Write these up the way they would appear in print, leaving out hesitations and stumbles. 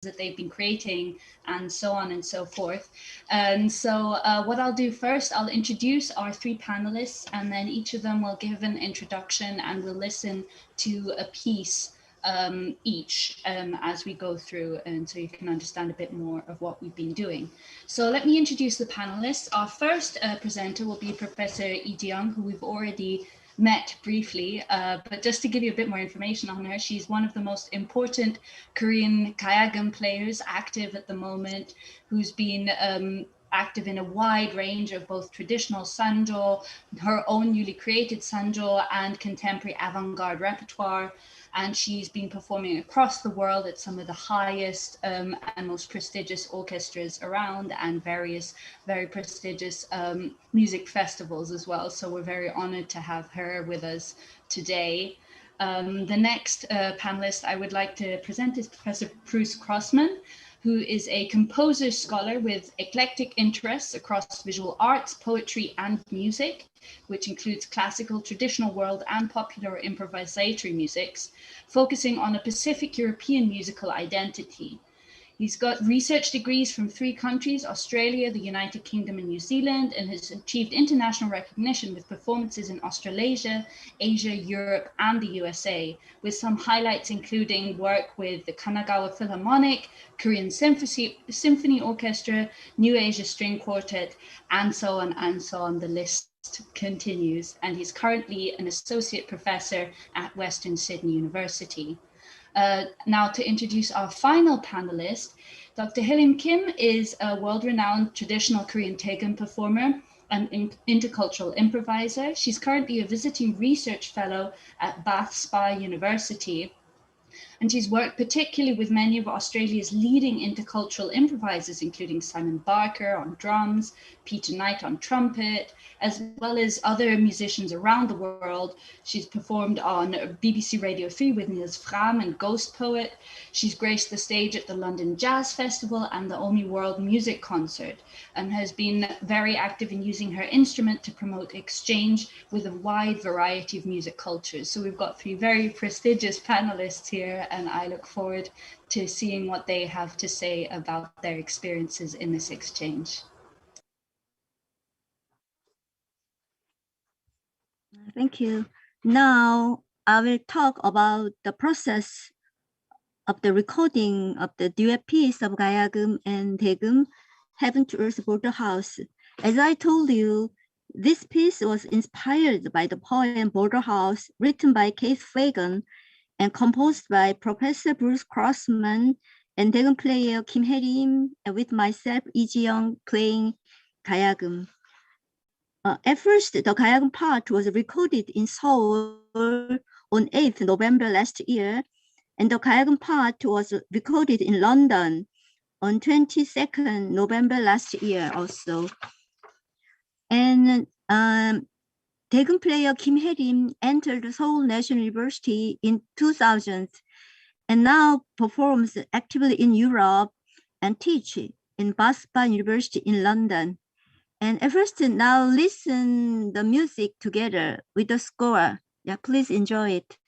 that they've been creating, and so on and so forth. And so what I'll do first, I'll introduce our three panelists, and then each of them will give an introduction, and we'll listen to a piece each as we go through, and so you can understand a bit more of what we've been doing. So let me introduce the panelists. Our first presenter will be Professor Lee Ji-young, who we've already met briefly, but just to give you a bit more information on her, she's one of the most important Korean Taegum players active at the moment, who's been active in a wide range of both traditional sanjo, her own newly created sanjo, and contemporary avant-garde repertoire. And she's been performing across the world at some of the highest and most prestigious orchestras around, and various very prestigious music festivals as well. So we're very honored to have her with us today. The next panelist I would like to present is Professor Prof. Crossman, who is a composer scholar with eclectic interests across visual arts, poetry, and music, which includes classical, traditional world, and popular improvisatory musics, focusing on a Pacific European musical identity. He's got research degrees from 3 countries, Australia, the United Kingdom, and New Zealand, and has achieved international recognition with performances in Australasia, Asia, Europe, and the USA, with some highlights including work with the Kanagawa Philharmonic, Korean Symphony Orchestra, New Asia String Quartet, and so on and so on. The list continues, and he's currently an associate professor at Western Sydney University. Now to introduce our final panelist, Dr. Hyelim Kim is a world-renowned traditional Korean Taegum performer and intercultural improviser. She's currently a visiting research fellow at Bath Spa University, and she's worked particularly with many of Australia's leading intercultural improvisers, including Simon Barker on drums, Peter Knight on trumpet, as well as other musicians around the world. She's performed on BBC Radio 3 with Niels Frahm and Ghost Poet. She's graced the stage at the London Jazz Festival and the OMI World Music Concert, and has been very active in using her instrument to promote exchange with a wide variety of music cultures. So we've got 3 very prestigious panelists here, and I look forward to seeing what they have to say about their experiences in this exchange. Thank you. Now I will talk about the process of the recording of the duet piece of Hayoung and Taegum, Heaven to Earth Border House. As I told you, this piece was inspired by the poem Border House, written by Keith Fagan and composed by Professor Bruce Crossman and Taegum player Kim Hyelim, and with myself, Lee Ji-young, playing Hayoung. At first, the Hayoung part was recorded in Seoul on 8th November last year, and the Hayoung part was recorded in London on 22nd November last year also. And Taegum player Kim Hyelim entered Seoul National University in 2000 and now performs actively in Europe and teach in Bath University in London. And at first, now listen the music together with the score. Yeah, please enjoy it.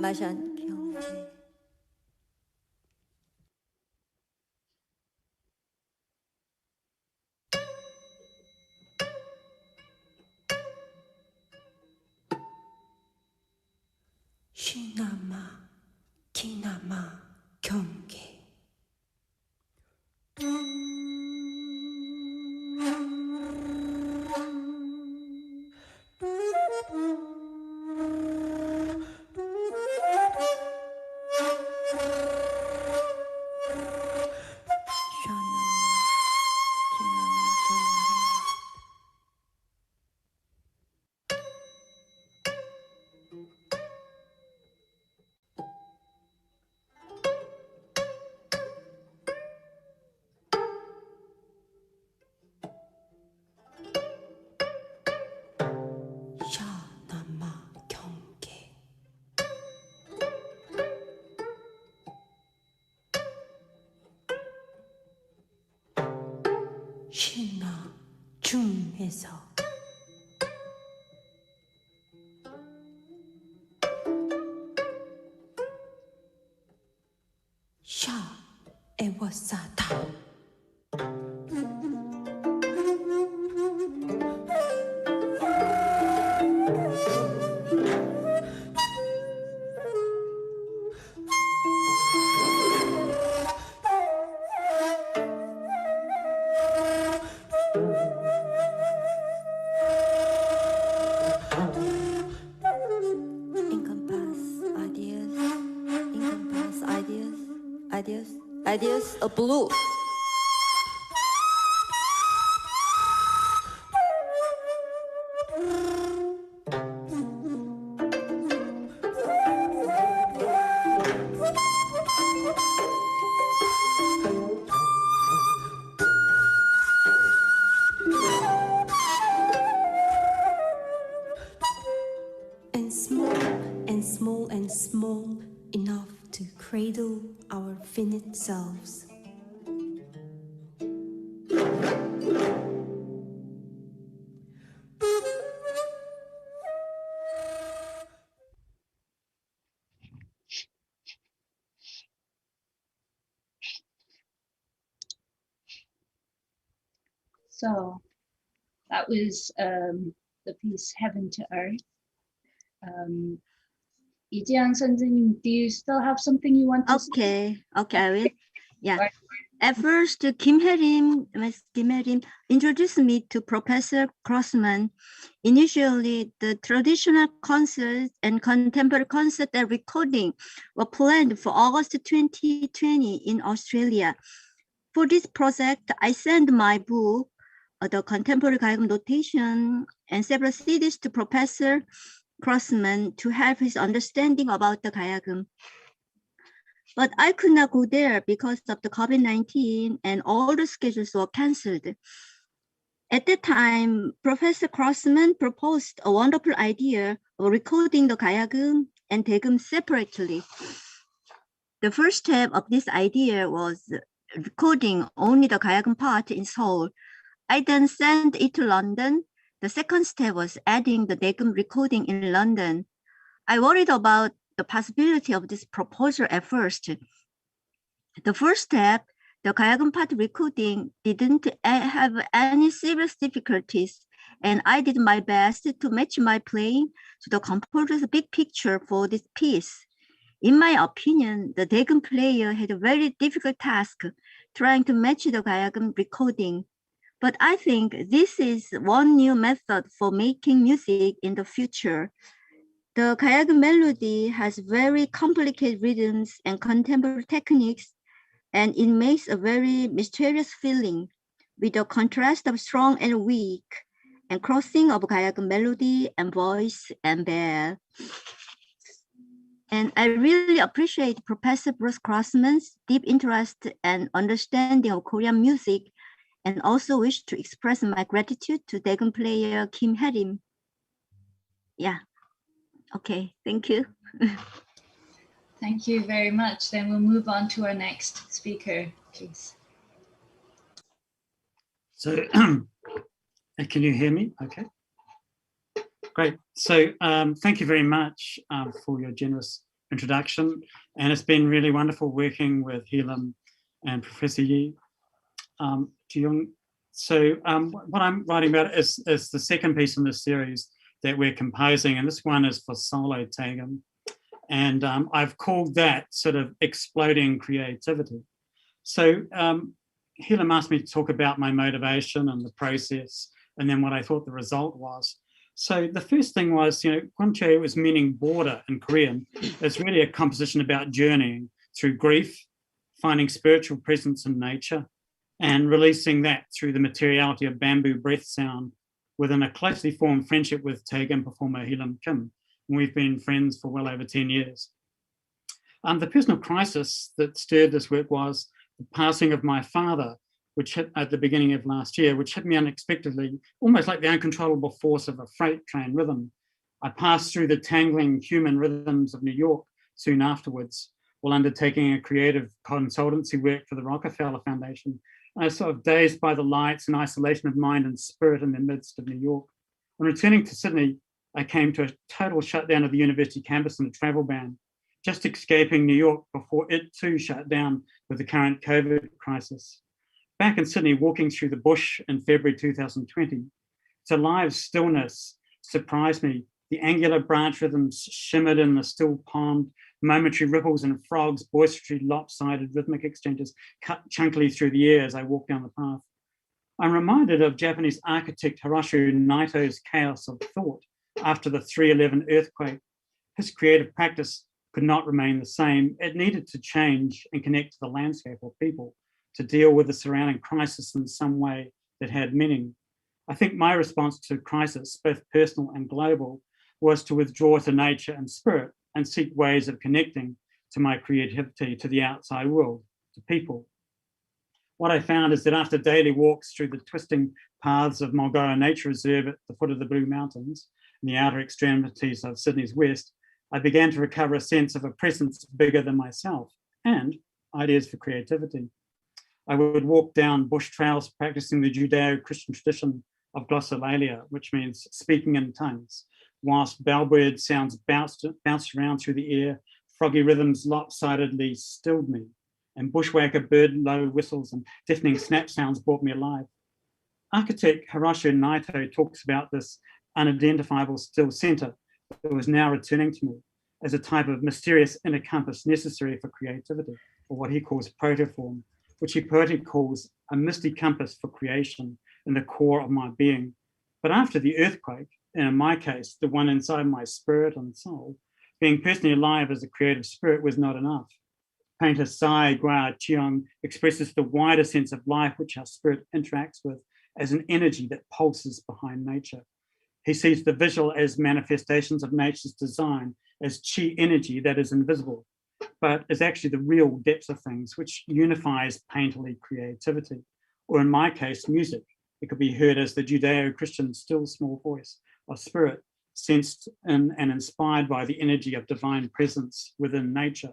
마션 경제. 시나마 기나마 경계 샤나마 경계 신나 중에서 샤 에워싸다 Ideas of blue. and small and small enough to cradle our finite selves. So that was the piece Heaven to Earth. 이지연 선생님, do you still have something you want to say? Okay, I will. Yeah. At first, Ms. Kim Hyelim introduced me to Professor Crossman. Initially, the traditional concerts and contemporary concert and recording were planned for August 2020 in Australia. For this project, I sent my book, The Contemporary Hayoung Notation, and several CDs to Professor Crossman to help his understanding about the Hayoung. But I could not go there because of the COVID-19 and all the schedules were canceled. At that time, Professor Crossman proposed a wonderful idea of recording the Hayoung and Taegum separately. The first step of this idea was recording only the Hayoung part in Seoul. I then sent it to London. The second step was adding the Taegum recording in London. I worried about the possibility of this proposal at first. The first step, the Hayoung part recording, didn't have any serious difficulties, and I did my best to match my playing to the composer's big picture for this piece. In my opinion, the Taegum player had a very difficult task trying to match the Hayoung recording. But I think this is one new method for making music in the future. The Hayoung melody has very complicated rhythms and contemporary techniques, and it makes a very mysterious feeling with a contrast of strong and weak, and crossing of Hayoung melody and voice and bell. And I really appreciate Professor Bruce Crossman's deep interest and understanding of Korean music, and also wish to express my gratitude to Taegum player Kim Hyelim. Yeah, okay, thank you. Thank you very much. Then we'll move on to our next speaker, please. So, can you hear me? Okay, great. So thank you very much for your generous introduction. And it's been really wonderful working with Hyelim and Professor Yi. Hayoung. So what I'm writing about is the second piece in this series that we're composing, and this one is for solo Taegum. And I've called that sort of exploding creativity. So Hyelim asked me to talk about my motivation and the process, and then what I thought the result was. So the first thing was, Gwonche was meaning border in Korean. It's really a composition about journeying through grief, finding spiritual presence in nature, and releasing that through the materiality of bamboo breath sound within a closely formed friendship with Taegum performer Hyelim Kim. And we've been friends for well over 10 years. The personal crisis that stirred this work was the passing of my father, which hit at the beginning of last year, which hit me unexpectedly, almost like the uncontrollable force of a freight train rhythm. I passed through the tangling human rhythms of New York soon afterwards, while undertaking a creative consultancy work for the Rockefeller Foundation. I was sort of dazed by the lights and isolation of mind and spirit in the midst of New York. On returning to Sydney, I came to a total shutdown of the university campus and a travel ban, just escaping New York before it too shut down with the current COVID crisis. Back in Sydney, walking through the bush in February 2020, its alive stillness surprised me. The angular branch rhythms shimmered in the still pond, momentary ripples and frogs, boisterously lopsided rhythmic exchanges cut chunkily through the air as I walked down the path. I'm reminded of Japanese architect Hiroshi Naito's chaos of thought after the 3/11 earthquake. His creative practice could not remain the same. It needed to change and connect to the landscape or people to deal with the surrounding crisis in some way that had meaning. I think my response to crisis, both personal and global, was to withdraw to nature and spirit and seek ways of connecting to my creativity, to the outside world, to people. What I found is that after daily walks through the twisting paths of Mulgoa Nature Reserve at the foot of the Blue Mountains, in the outer extremities of Sydney's west, I began to recover a sense of a presence bigger than myself and ideas for creativity. I would walk down bush trails practicing the Judeo-Christian tradition of glossolalia, which means speaking in tongues, whilst bellbird sounds bounced around through the air, froggy rhythms lopsidedly stilled me, and bushwhacker bird low whistles and deafening snap sounds brought me alive. Architect Hiroshi Naito talks about this unidentifiable still center that was now returning to me as a type of mysterious inner compass necessary for creativity, or what he calls protoform, which he poetically calls a misty compass for creation in the core of my being. But after the earthquake, and in my case, the one inside my spirit and soul, being personally alive as a creative spirit was not enough. Painter Sai Gua Cheong expresses the wider sense of life which our spirit interacts with as an energy that pulses behind nature. He sees the visual as manifestations of nature's design, as chi energy that is invisible, but is actually the real depths of things, which unifies painterly creativity. Or in my case, music. It could be heard as the Judeo-Christian still small voice of spirit, sensed in and inspired by the energy of divine presence within nature.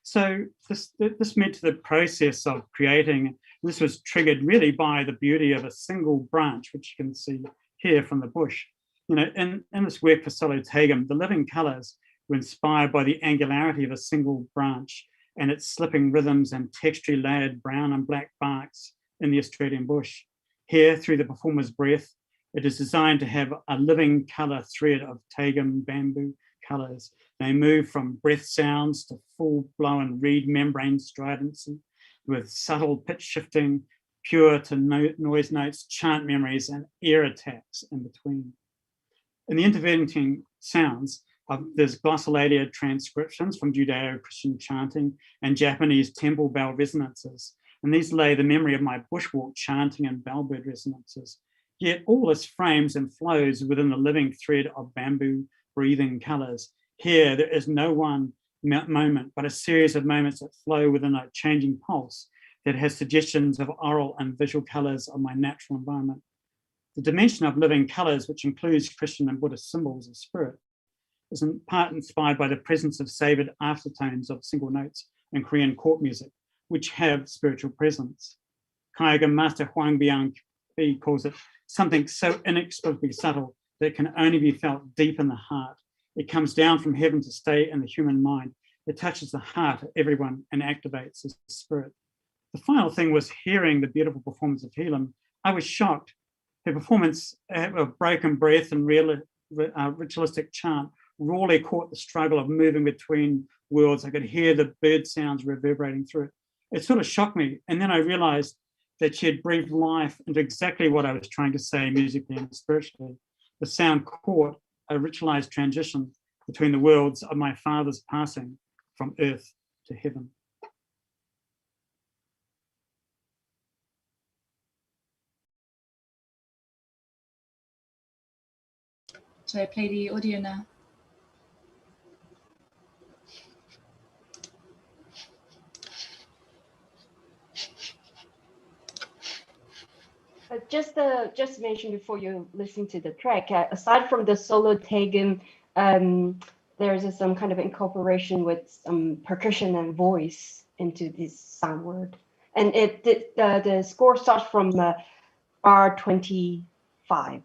So this meant the process of creating, this was triggered really by the beauty of a single branch, which you can see here from the bush. In this work for solo Taegum, the living colors were inspired by the angularity of a single branch and its slipping rhythms and texturally layered brown and black barks in the Australian bush. Here, through the performer's breath, it is designed to have a living color thread of Taegum bamboo colors. They move from breath sounds to full-blown reed membrane stridency with subtle pitch shifting, pure to noise notes, chant memories, and air attacks in between. In the intervening sounds, there's glossolalia transcriptions from Judeo-Christian chanting and Japanese temple bell resonances. And these lay the memory of my bushwalk chanting and bellbird resonances. Yet all this frames and flows within the living thread of bamboo breathing colors. Here, there is no one moment, but a series of moments that flow within a changing pulse that has suggestions of oral and visual colors of my natural environment. The dimension of living colors, which includes Christian and Buddhist symbols of spirit, is in part inspired by the presence of savored aftertones of single notes in Korean court music, which have spiritual presence. Taegum master Hwang Byung-Bi calls it something so inexplicably subtle that it can only be felt deep in the heart. It comes down from heaven to stay in the human mind, It touches the heart of everyone and activates the spirit. The final thing was hearing the beautiful performance of Hyelim. I was shocked. Her performance of broken breath and ritualistic chant rawly caught the struggle of moving between worlds. I could hear the bird sounds reverberating through it. It sort of shocked me. And then I realized that she had breathed life into exactly what I was trying to say musically and spiritually. The sound caught a ritualized transition between the worlds of my father's passing from earth to heaven. So I play the audio now. Just mention before you listen to the track, aside from the solo Taegum, there's some kind of incorporation with some percussion and voice into this sound word. And the score starts from bar 25.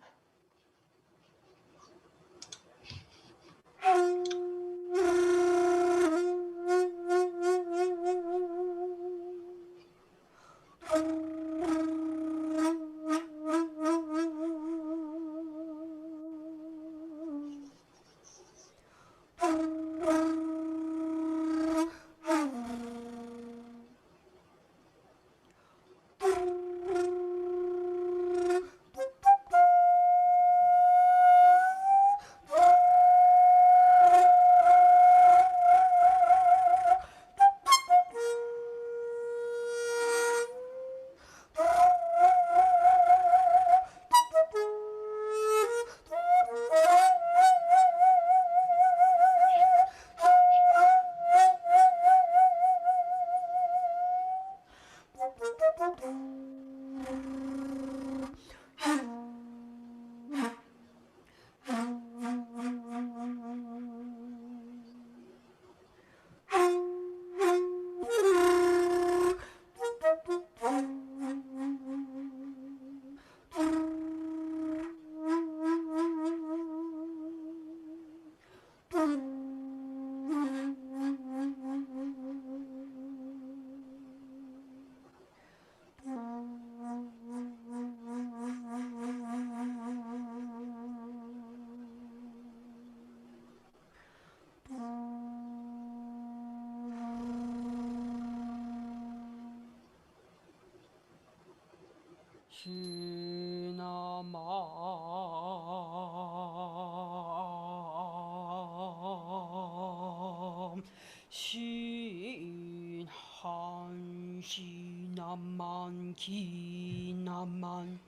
신한시나만 기나만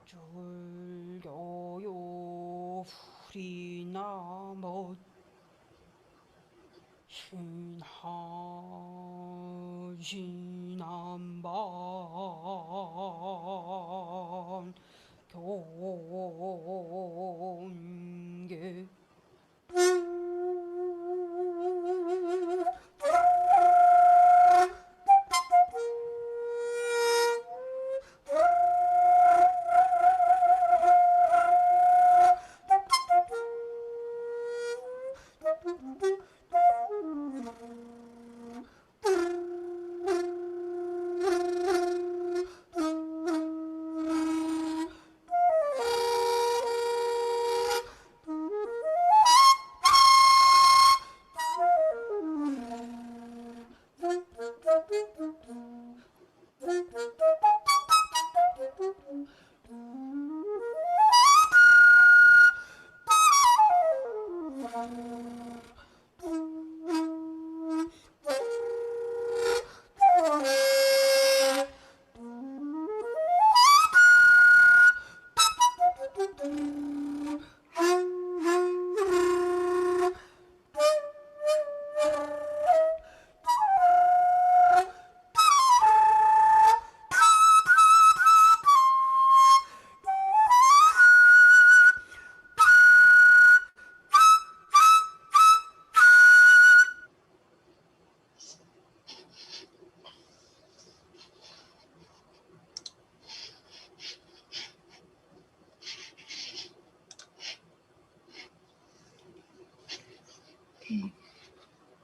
졸겨요 후리나못 신한시남반 경계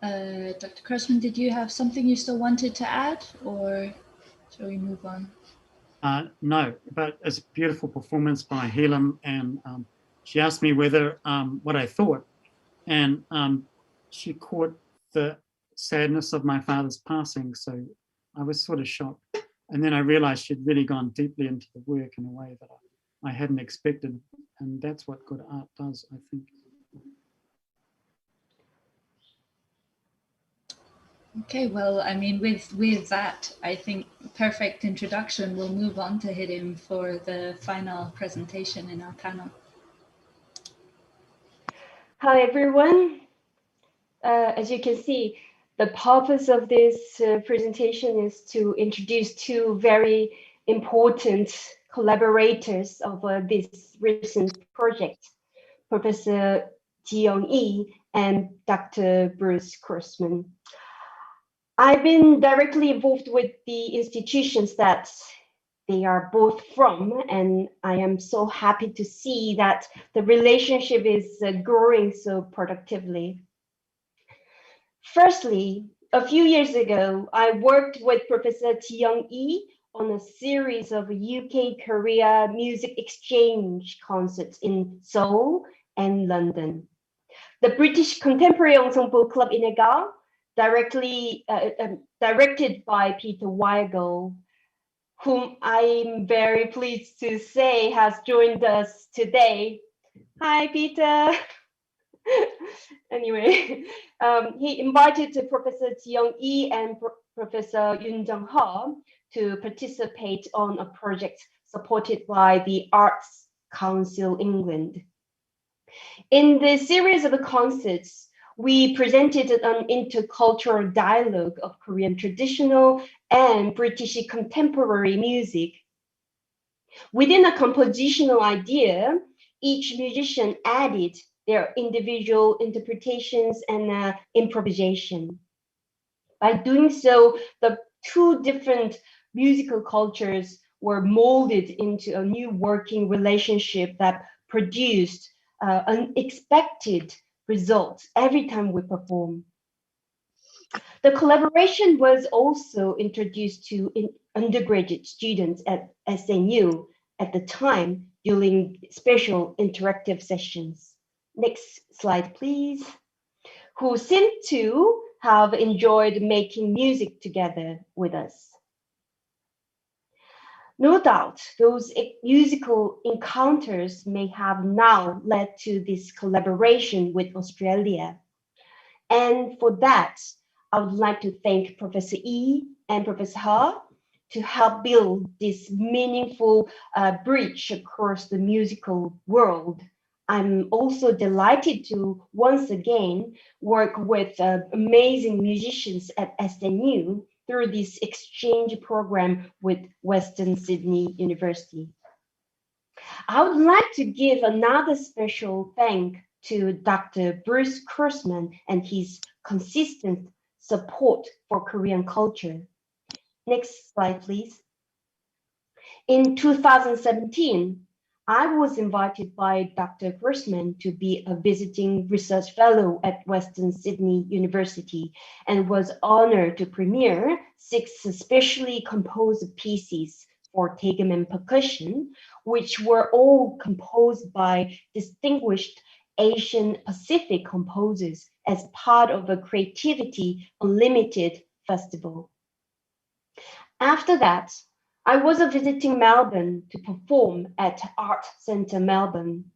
Dr. Crossman, did you have something you still wanted to add, or shall we move on? No, but it's a beautiful performance by Hyelim, and she asked me whether what I thought, and she caught the sadness of my father's passing, so I was sort of shocked. And then I realized she'd really gone deeply into the work in a way that I hadn't expected, and that's what good art does, I think. Okay, well, I mean, with that, I think perfect introduction. We'll move on to Hyelim for the final presentation in our panel. Hi, everyone. As you can see, the purpose of this presentation is to introduce two very important collaborators of this recent project, Professor Ji-young and Dr. Bruce Crossman. I've been directly involved with the institutions that they are both from, and I am so happy to see that the relationship is growing so productively. Firstly, a few years ago, I worked with Professor Ji-young on a series of UK-Korea music exchange concerts in Seoul and London. The British Contemporary Ensemble Club Inegal, directed by Peter Weigel, whom I'm very pleased to say has joined us today. Hi, Peter. Anyway, he invited Professor Ji-young and Professor Eon-hwa to participate on a project supported by the Arts Council England. In the series of concerts, we presented an intercultural dialogue of Korean traditional and British contemporary music. Within a compositional idea, each musician added their individual interpretations and improvisation. By doing so, the two different musical cultures were molded into a new working relationship that produced unexpected results every time we perform. The collaboration was also introduced to undergraduate students at SNU at the time during special interactive sessions. Next slide, please. Who seem to have enjoyed making music together with us. No doubt, those musical encounters may have now led to this collaboration with Australia. And for that, I would like to thank Professor E and Professor Ha to help build this meaningful bridge across the musical world. I'm also delighted to once again work with amazing musicians at SNU through this exchange program with Western Sydney University. I would like to give another special thank to Dr. Bruce Crossman and his consistent support for Korean culture. Next slide, please. In 2017, I was invited by Dr. Crossman to be a visiting research fellow at Western Sydney University and was honored to premiere 6 specially composed pieces for Taegum and percussion, which were all composed by distinguished Asian Pacific composers as part of a Creativity Unlimited festival. After that, I was visiting Melbourne to perform at Art Centre Melbourne.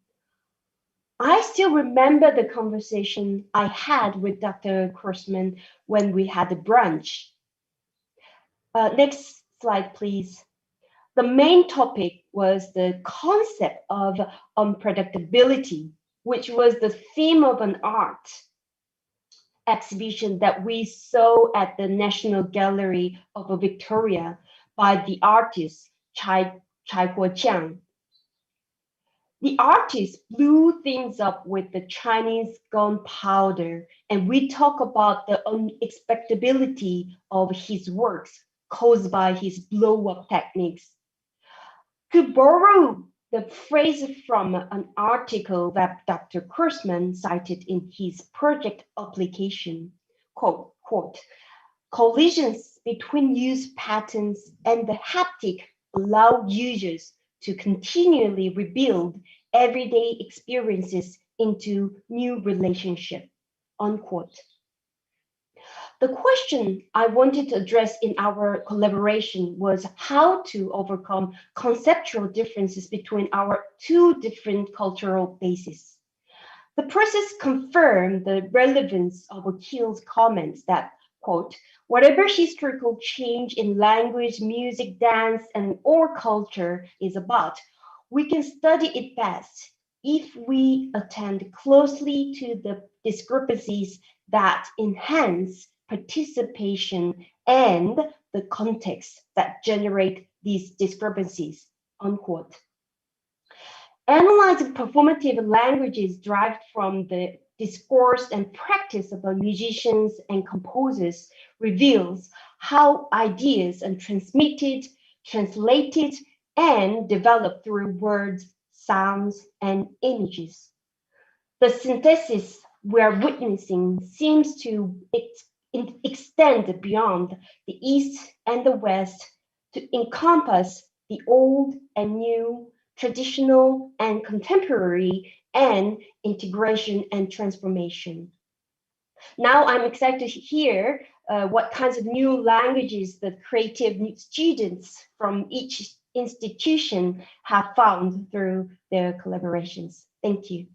I still remember the conversation I had with Dr. Crossman when we had a brunch. Next slide, please. The main topic was the concept of unpredictability, which was the theme of an art exhibition that we saw at the National Gallery of Victoria by the artist Chai Kuo-chiang. The artist blew things up with the Chinese gunpowder, and we talk about the unexpectability of his works caused by his blow-up techniques. To borrow the phrase from an article that Dr. Crossman cited in his project application, quote, collisions between use patterns and the haptic allow users to continually rebuild everyday experiences into new relationship, unquote. The question I wanted to address in our collaboration was how to overcome conceptual differences between our two different cultural bases. The process confirmed the relevance of Akil's comments that, quote, whatever historical change in language, music, dance, and or culture is about, we can study it best if we attend closely to the discrepancies that enhance participation and the context that generate these discrepancies, unquote. Analyzing performative languages derived from the discourse and practice of musicians and composers reveals how ideas are transmitted, translated, and developed through words, sounds, and images. The synthesis we're witnessing seems to extend beyond the East and the West to encompass the old and new, traditional and contemporary, and integration and transformation. Now I'm excited to hear what kinds of new languages the creative students from each institution have found through their collaborations. Thank you.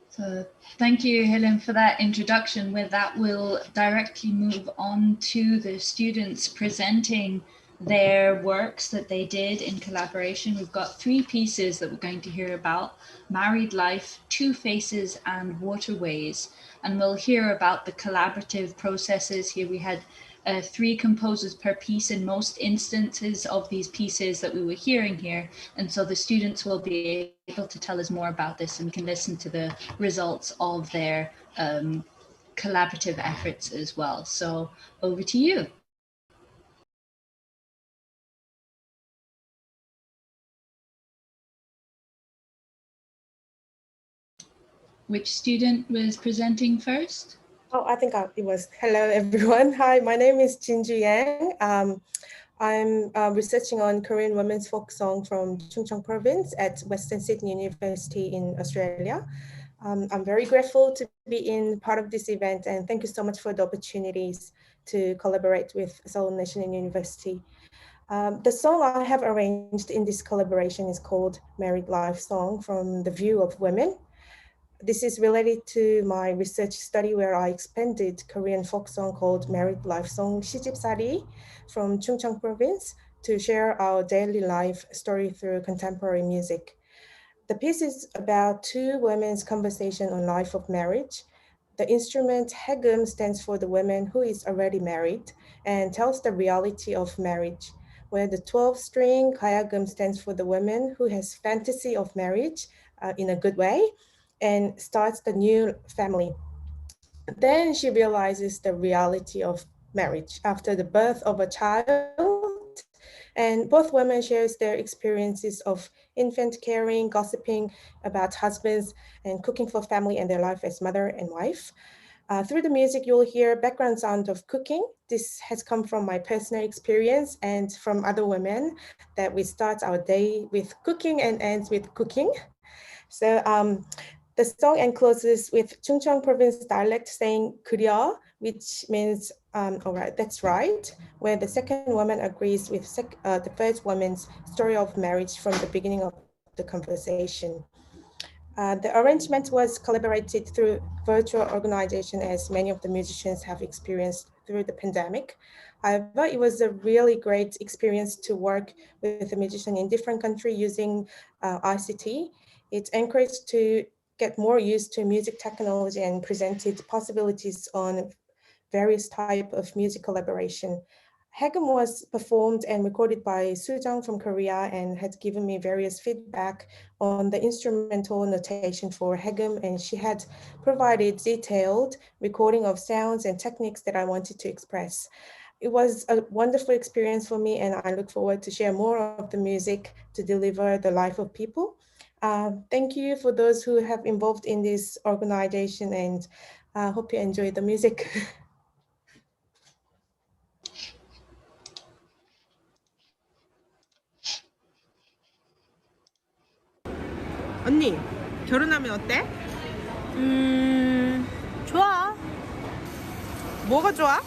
So thank you, Hyelim, for that introduction. With that, we'll directly move on to the students presenting their works that they did in collaboration. We've got three pieces that we're going to hear about: Married Life, Two Faces, and Waterways. And we'll hear about the collaborative processes. Here we had three composers per piece in most instances of these pieces that we were hearing here. And so the students will be able to tell us more about this, and we can listen to the results of their collaborative efforts as well. So over to you. Which student was presenting first? Oh, I think it was. Hello, everyone. Hi, my name is Jinju Yang. I'm researching on Korean women's folk song from Chungcheong province at Western Sydney University in Australia. I'm very grateful to be in part of this event, and thank you so much for the opportunities to collaborate with Seoul National University. The song I have arranged in this collaboration is called Married Life Song from the View of Women. This is related to my research study where I expanded Korean folk song called Married Life Song 시집살이 from Chungcheong province to share our daily life story through contemporary music. The piece is about two women's conversation on life of marriage. The instrument Taegum stands for the woman who is already married and tells the reality of marriage, where the 12-string Hayoung stands for the woman who has fantasy of marriage in a good way and starts the new family. Then she realizes the reality of marriage after the birth of a child, and both women shares their experiences of infant caring, gossiping about husbands, and cooking for family and their life as mother and wife. Through the music, you'll hear background sound of cooking. This has come from my personal experience and from other women that we start our day with cooking and ends with cooking. So the song closes with Chungcheong province dialect saying "그려," which means all right, that's right, where the second woman agrees with the first woman's story of marriage from the beginning of the conversation. The arrangement was collaborated through virtual organization, as many of the musicians have experienced through the pandemic. However, it was a really great experience to work with a musician in different countries using ICT. It encouraged to get more used to music technology and presented possibilities on various types of music collaboration. Hayoung was performed and recorded by Soo-jung from Korea and had given me various feedback on the instrumental notation for Hayoung, and she had provided detailed recording of sounds and techniques that I wanted to express. It was a wonderful experience for me, and I look forward to share more of the music to deliver the life of people. Thank you for those who have involved in this organization, and hope you enjoy the music. 언니, 결혼하면 어때? 좋아. 뭐가 좋아?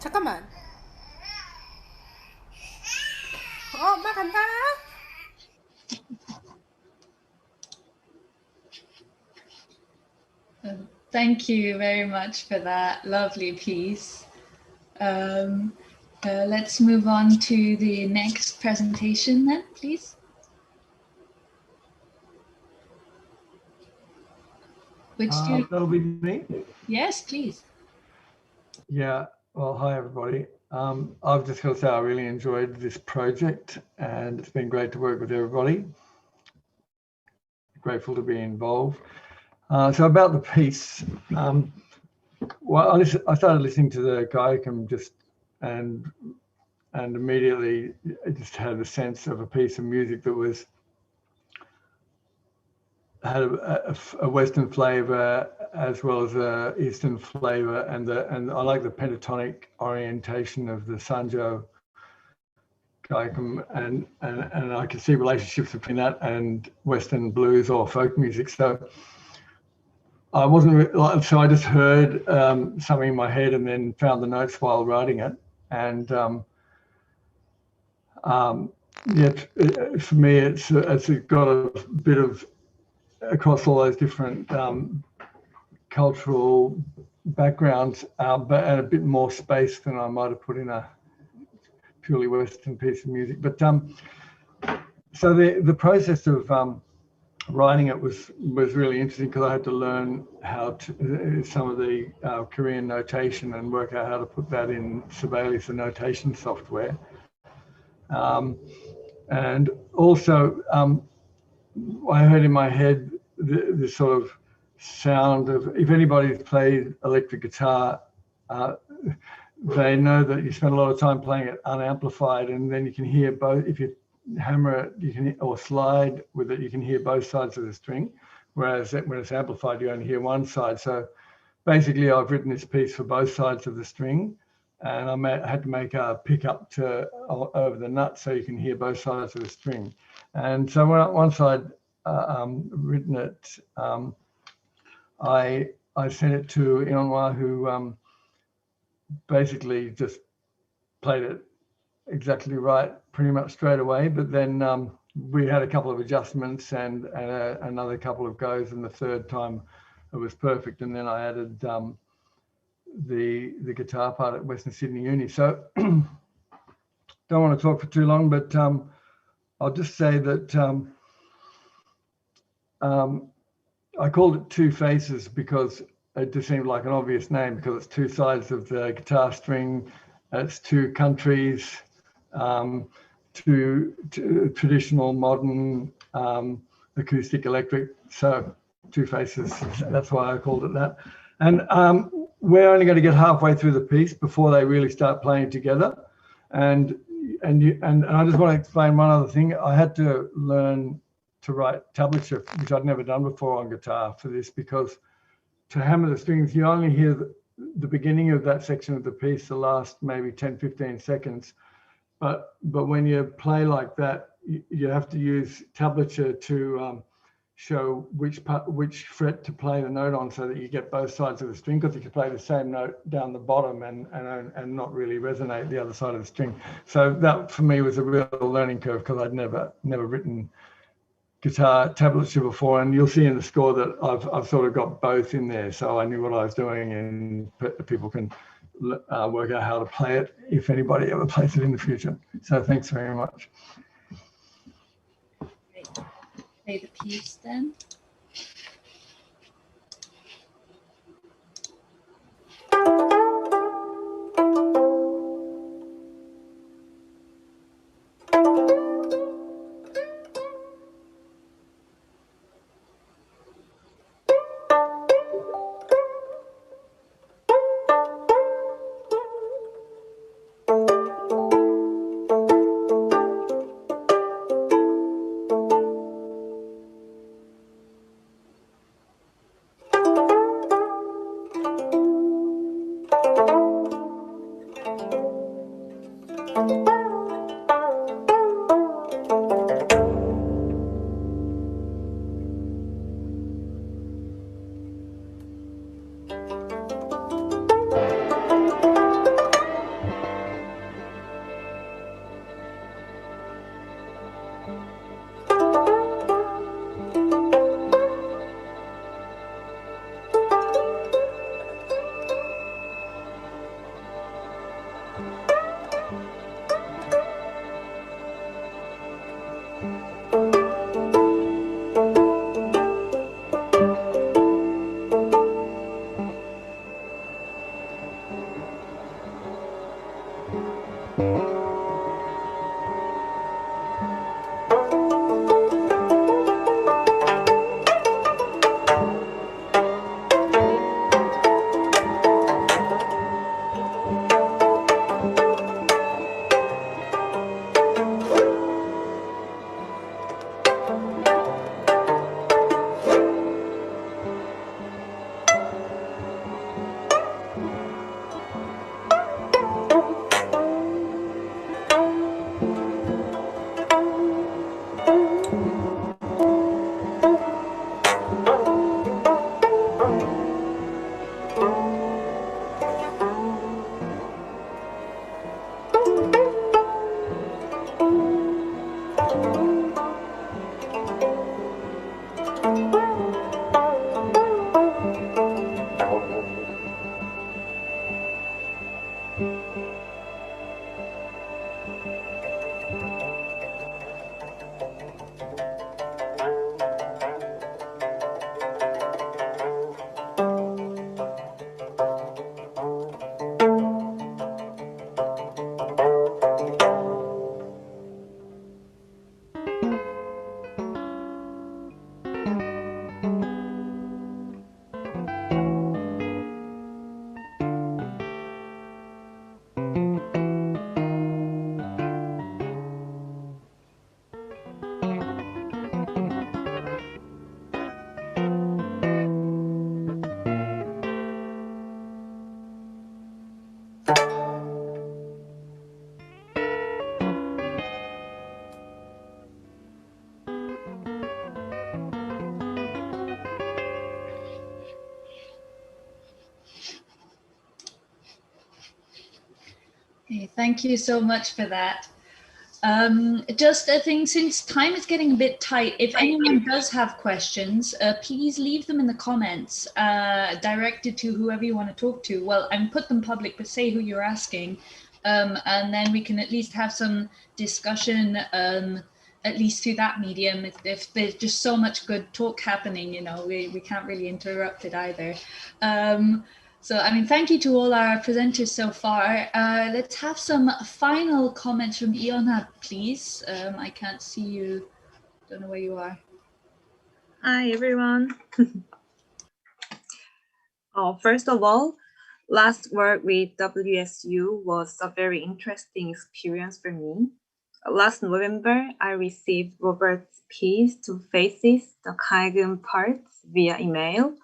잠깐만. 엄마 간다. Thank you very much for that lovely piece. Let's move on to the next presentation then, please. Which do That'll be me. Yes, please. Yeah. Well, hi everybody. I've just got to say I really enjoyed this project, and it's been great to work with everybody. Grateful to be involved. So about the piece, well, I started listening to the Taegum just and immediately I just had a sense of a piece of music that had a Western flavor as well as a Eastern flavor, and I like the pentatonic orientation of the Sanjo Taegum, and I can see relationships between that and Western blues or folk music. So I so I just heard something in my head and then found the notes while writing it, and yeah, for me, it's got a bit of across all those different cultural backgrounds, but and a bit more space than I might have put in a purely Western piece of music. But so the process of writing it was really interesting because I had to learn how to some of the Korean notation and work out how to put that in Sibelius, the notation software. And also, I heard in my head the sort of sound of, if anybody's played electric guitar, they know that you spend a lot of time playing it unamplified, and then you can hear both. If you hammer it, you can, or slide with it, you can hear both sides of the string. Whereas when it's amplified, you only hear one side. So basically, I've written this piece for both sides of the string, and I had to make a pickup to over the nut so you can hear both sides of the string. And so once I'd written it, I sent it to Eon-hwa, who basically just played it exactly right pretty much straight away. But then we had a couple of adjustments and another couple of goes, and the third time it was perfect. And then I added the guitar part at Western Sydney Uni. So don't want to talk for too long, but I'll just say that I called it Two Faces because it just seemed like an obvious name, because it's two sides of the guitar string, it's two countries, two traditional, modern, acoustic, electric. So Two Faces, that's why I called it that. And we're only going to get halfway through the piece before they really start playing together. And I just want to explain one other thing. I had to learn to write tablature, which I'd never done before on guitar for this, because to hammer the strings, you only hear the beginning of that section of the piece, the last maybe 10, 15 seconds. But when you play like that, you have to use tablature to show which fret to play the note on, so that you get both sides of the string, because you can play the same note down the bottom and not really resonate the other side of the string. So that for me was a real learning curve, because I'd never written guitar tablature before, and you'll see in the score that I've sort of got both in there, so I knew what I was doing, and people can work out how to play it if anybody ever plays it in the future. So thanks very much. Great. Play the piece then. Okay, thank you so much for that. Just a thing, since time is getting a bit tight, if anyone does have questions, please leave them in the comments, directed to whoever you want to talk to. Well, and put them public, but say who you're asking. And then we can at least have some discussion, at least through that medium. If there's just so much good talk happening, you know, we can't really interrupt it either. So, I mean, thank you to all our presenters so far. Let's have some final comments from Eon-hwa, please. I can't see you. Don't know where you are. Hi, everyone. First of all, last work with WSU was a very interesting experience for me. Last November, I received Robert's piece, Two Faces, the Taegum parts via email.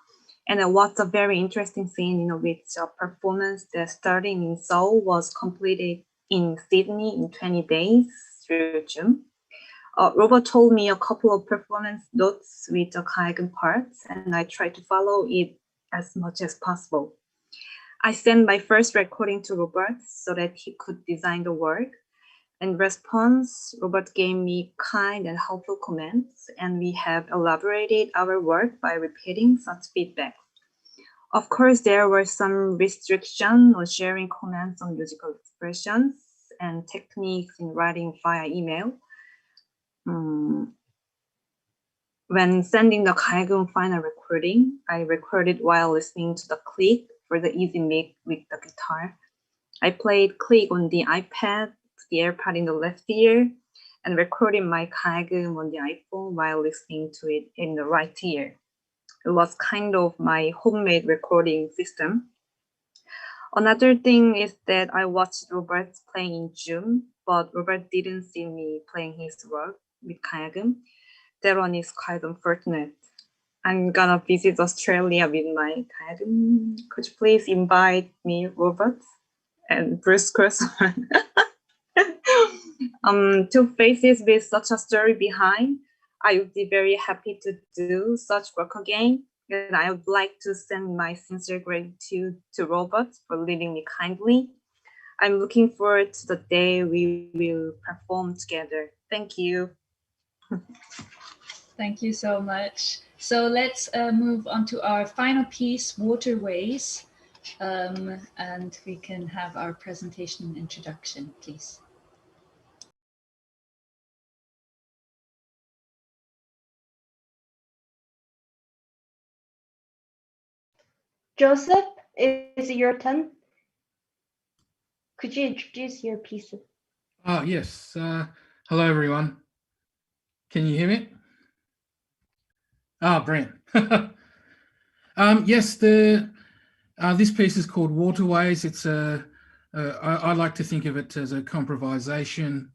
And what's a very interesting thing, you know, which performance that starting in Seoul was completed in Sydney in 20 days through June. Robert told me a couple of performance notes with the Taegum parts, and I tried to follow it as much as possible. I sent my first recording to Robert so that he could design the work. In response, Robert gave me kind and helpful comments, and we have elaborated our work by repeating such feedback. Of course, there were some restrictions on sharing comments on musical expressions and techniques in writing via email. When sending the Taegum final recording, I recorded while listening to the click for the easy mix with the guitar. I played click on the iPad, the AirPod in the left ear, and recorded my Taegum on the iPhone while listening to it in the right ear. It was kind of my homemade recording system. Another thing is that I watched Robert playing in June, but Robert didn't see me playing his work with Taegum. That one is quite unfortunate. I'm gonna visit Australia with my Taegum. Could you please invite me, Robert, and Bruce Crossman? Two Faces with such a story behind. I would be very happy to do such work again, and I would like to send my sincere gratitude to Robert for leading me kindly. I'm looking forward to the day we will perform together. Thank you. Thank you so much. So let's move on to our final piece, Waterways, and we can have our presentation and introduction, please. Joseph, is it your turn? Could you introduce your piece? Oh, yes. Hello, everyone. Can you hear me? Ah, brilliant. Yes, this piece is called Waterways. It's I like to think of it as a comprovisation.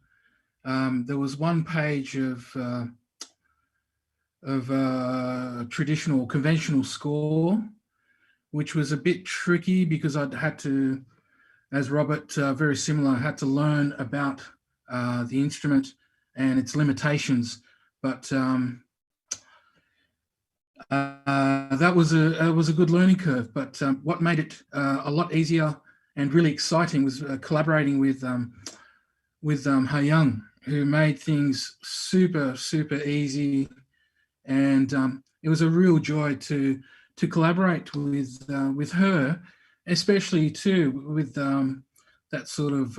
There was one page of traditional conventional score, which was a bit tricky because I'd had to, as Robert, very similar, had to learn about the instrument and its limitations. But that was a good learning curve. But what made it a lot easier and really exciting was collaborating with Hayoung, who made things super easy, and it was a real joy to collaborate with her, especially too with that sort of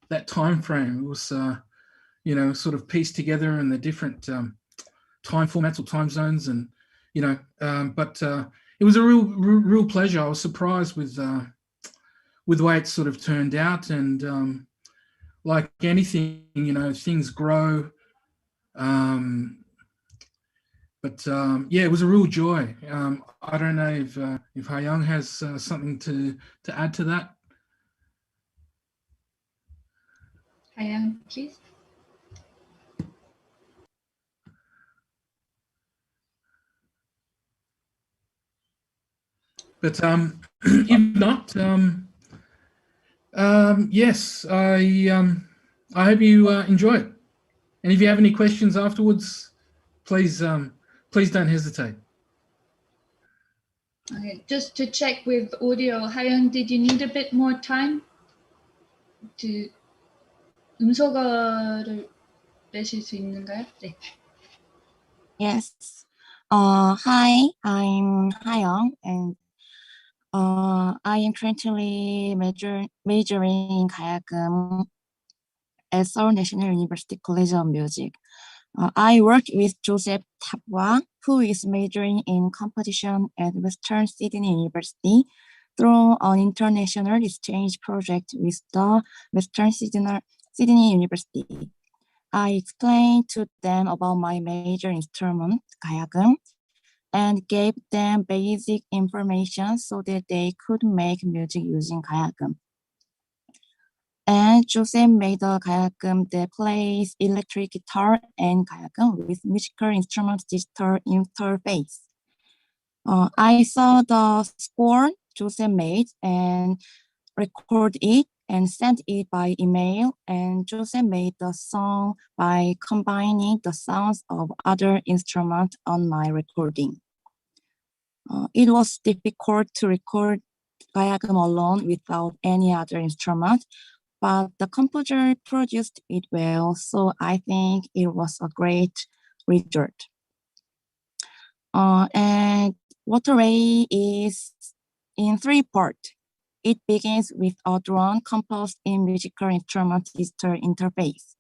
that time frame. It was you know, sort of pieced together in the different time formats or time zones, and you know, but it was a real pleasure. I was surprised with the way it sort of turned out, and like anything, you know, things grow. But yeah, it was a real joy. I don't know if Hayoung has something to add to that. Hayoung, please. But if not, yes, I hope you enjoy it. And if you have any questions afterwards, please don't hesitate. Okay, just to check with audio, Hayoung, did you need a bit more time to 음소거를 내실 수 있는가요? 네. Yes. Hi, I'm Hayoung, and I am currently majoring in Taegum at Seoul National University College of Music. I worked with Joseph Tabua, who is majoring in composition at Western Sydney University through an international exchange project with the Western Sydney University. I explained to them about my major instrument, Hayoung, and gave them basic information so that they could make music using Hayoung. And Joseph made a Hayoung that plays electric guitar and Hayoung with musical instrument digital interface. I saw the score Joseph made and recorded it and sent it by email, and Joseph made the song by combining the sounds of other instruments on my recording. It was difficult to record Hayoung alone without any other instrument, but the composer produced it well, so I think it was a great result. And Water Ray is in 3 parts. It begins with a drone composed in musical instrument digital interface.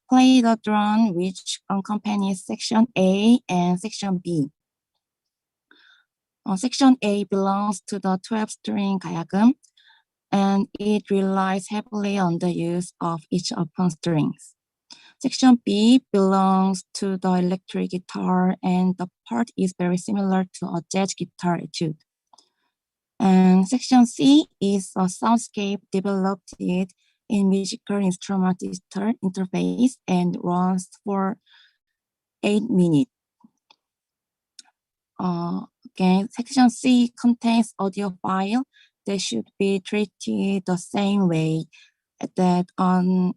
Play the drone which accompanies section A and section B. Section A belongs to the 12-string Hayoung, and it relies heavily on the use of each open strings. Section B belongs to the electric guitar, and the part is very similar to a jazz guitar etude. And section C is a soundscape developed in musical instrument digital interface and runs for 8 minutes. Again, section C contains audio file that should be treated the same way that an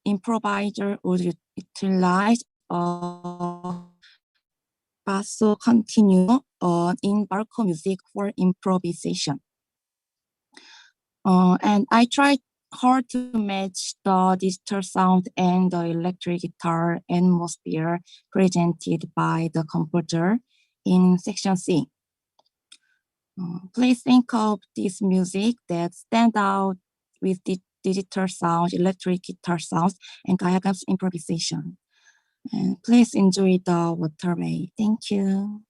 improviser would utilize a basso continuo in baroque music for improvisation. And I tried hard to match the digital sound and the electric guitar atmosphere presented by the composer in section C. Please think of this music that stands out with the digital sound, electric guitar sounds, and Hayoung's improvisation. And please enjoy the Water Ray. Thank you.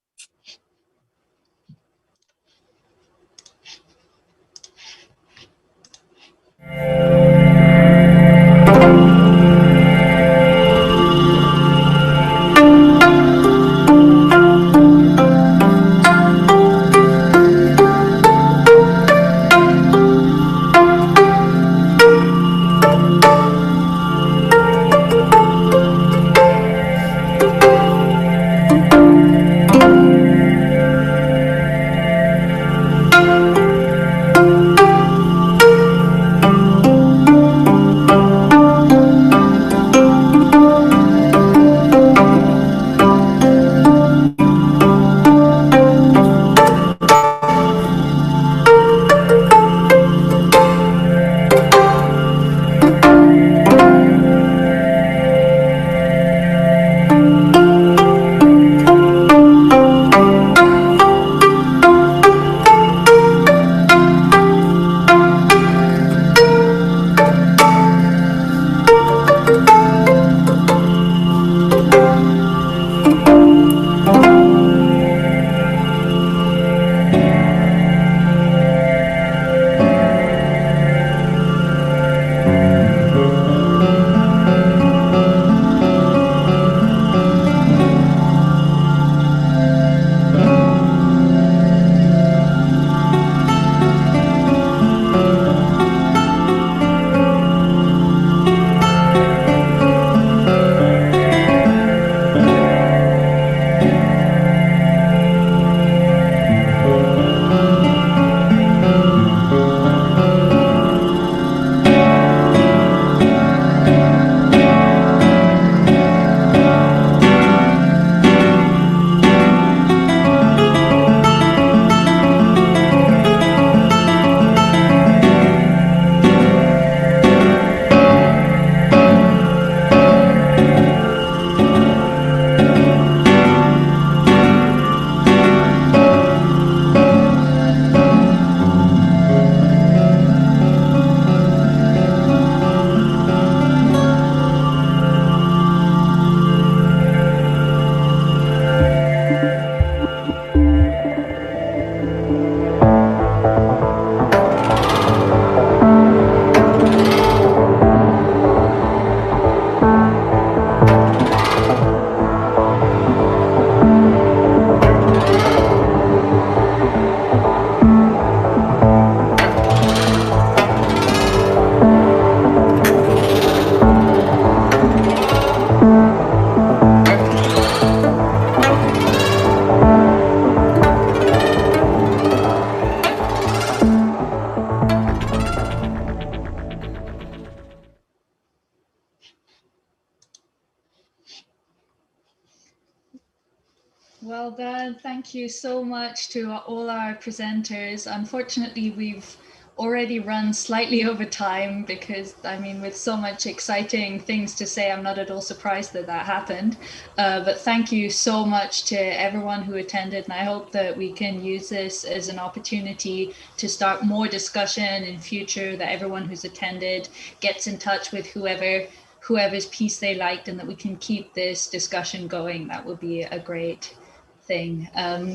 Well done. Thank you so much to all our presenters. Unfortunately, we've already run slightly over time because, I mean, with so much exciting things to say, I'm not at all surprised that that happened. But thank you so much to everyone who attended. And I hope that we can use this as an opportunity to start more discussion in future, that everyone who's attended gets in touch with whoever's piece they liked, and that we can keep this discussion going. That would be a great thing.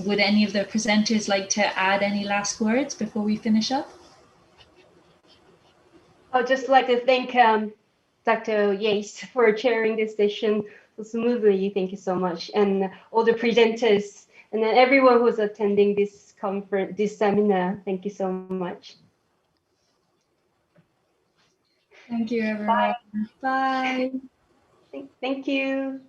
Would any of the presenters like to add any last words before we finish up? I'd just like to thank Dr. Yates for chairing this session so smoothly. Thank you so much. And all the presenters, and then everyone who's attending this conference, this seminar. Thank you so much. Thank you, everyone. Bye. Thank you.